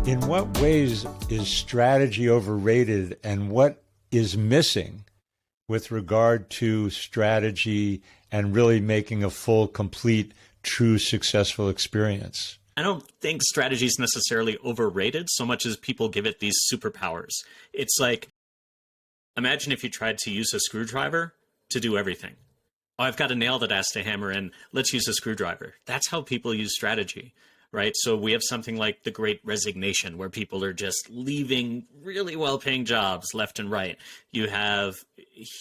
In what ways is strategy overrated, and what is missing with regard to strategy and really making a full, complete, true, successful experience? I don't think strategy is necessarily overrated so much as people give it these superpowers. It's like, imagine if you tried to use a screwdriver to do everything. Oh, I've got a nail that has to hammer in. Let's use a screwdriver. That's how people use strategy, right? So we have something like the Great Resignation, where people are just leaving really well-paying jobs left and right. You have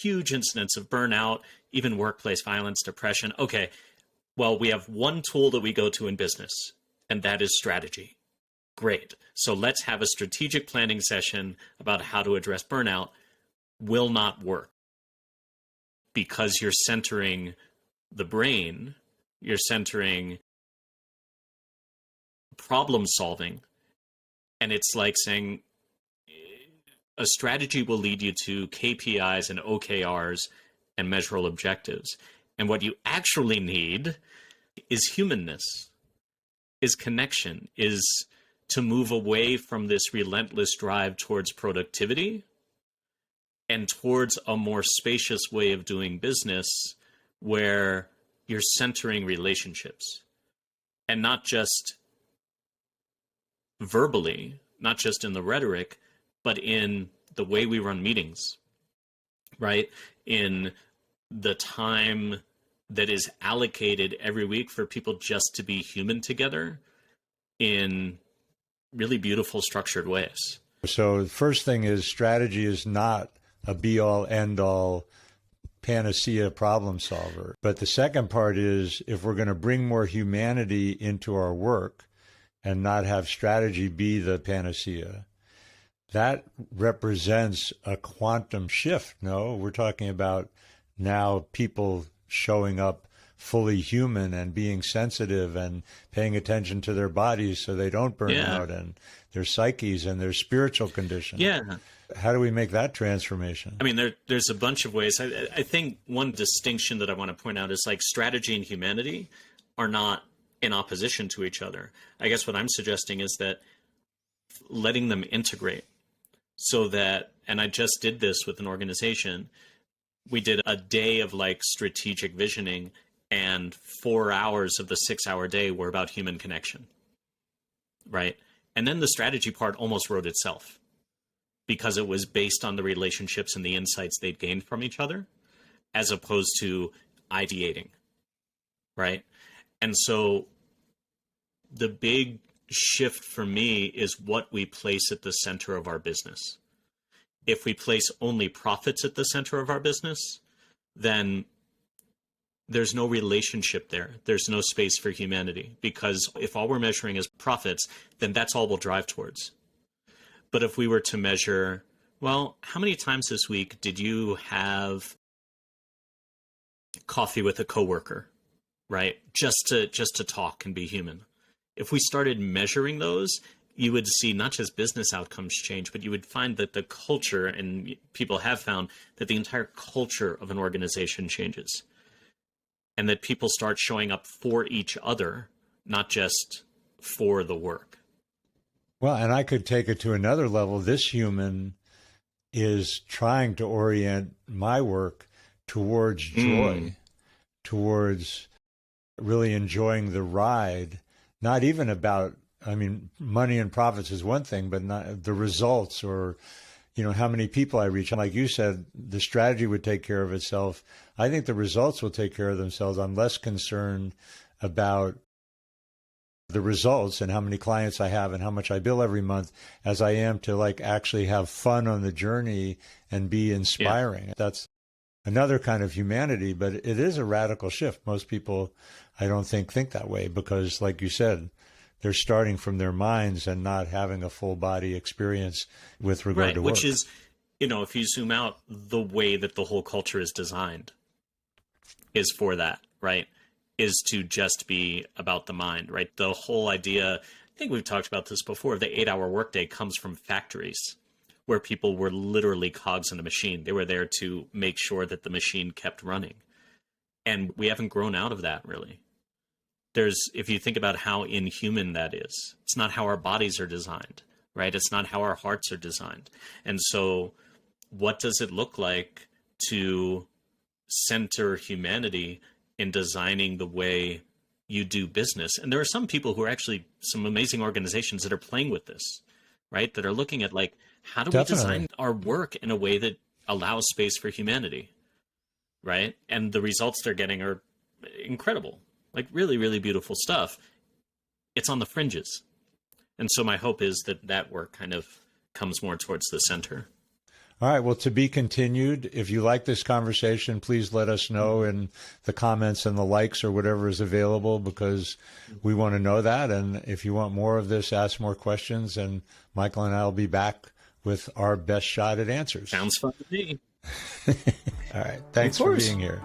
huge incidents of burnout, even workplace violence, depression. Okay, well, we have one tool that we go to in business, and that is strategy. Great. So let's have a strategic planning session about how to address burnout. Will not work, because you're centering the brain, you're centering problem solving. And it's like saying a strategy will lead you to KPIs and OKRs and measurable objectives. And what you actually need is humanness, is connection, is to move away from this relentless drive towards productivity and towards a more spacious way of doing business where you're centering relationships, and not just verbally, not just in the rhetoric, but in the way we run meetings, right? In the time that is allocated every week for people just to be human together in really beautiful, structured ways. So the first thing is, strategy is not a be-all, end-all, panacea problem solver. But the second part is, if we're going to bring more humanity into our work and not have strategy be the panacea, that represents a quantum shift. No, we're talking about now people showing up fully human and being sensitive and paying attention to their bodies so they don't burn out, and their psyches and their spiritual condition. Yeah. How do we make that transformation? I mean, there's a bunch of ways. I think one distinction that I want to point out is, like, strategy and humanity are not in opposition to each other. I guess what I'm suggesting is that letting them integrate, so that, and I just did this with an organization, we did a day of like strategic visioning, and 4 hours of the 6-hour day were about human connection, right? And then the strategy part almost wrote itself, because it was based on the relationships and the insights they'd gained from each other, as opposed to ideating, right? And so the big shift for me is what we place at the center of our business. If we place only profits at the center of our business, then there's no relationship there. There's no space for humanity, because if all we're measuring is profits, then that's all we'll drive towards. But if we were to measure, well, how many times this week did you have coffee with a coworker, right? Just to talk and be human. If we started measuring those, you would see not just business outcomes change, but you would find that the culture, and people have found that the entire culture of an organization changes, and that people start showing up for each other, not just for the work. Well, and I could take it to another level. This human is trying to orient my work towards joy, towards really enjoying the ride, not even about, I mean, money and profits is one thing, but not the results, or, you know, how many people I reach. Like you said, the strategy would take care of itself. I think the results will take care of themselves. I'm less concerned about the results and how many clients I have and how much I bill every month, as I am to like actually have fun on the journey and be inspiring. Yeah. That's another kind of humanity, but it is a radical shift. Most people, I don't think that way, because like you said, they're starting from their minds and not having a full body experience with regard to work. Which is, you know, if you zoom out, the way that the whole culture is designed is for that, right? Is to just be about the mind, right? The whole idea, I think we've talked about this before, the 8-hour workday comes from factories where people were literally cogs in a machine. They were there to make sure that the machine kept running. And we haven't grown out of that, really. if you think about how inhuman that is, it's not how our bodies are designed, right? It's not how our hearts are designed. And so what does it look like to center humanity in designing the way you do business? And there are some people who are actually some amazing organizations that are playing with this, right? That are looking at like, how do we design our work in a way that allows space for humanity, right? And the results they're getting are incredible, like really, really beautiful stuff. It's on the fringes. And so my hope is that that work kind of comes more towards the center. All right. Well, to be continued. If you like this conversation, please let us know in the comments and the likes or whatever is available, because we want to know that. And if you want more of this, ask more questions, and Michael and I will be back with our best shot at answers. Sounds fun to me. All right. Thanks for being here.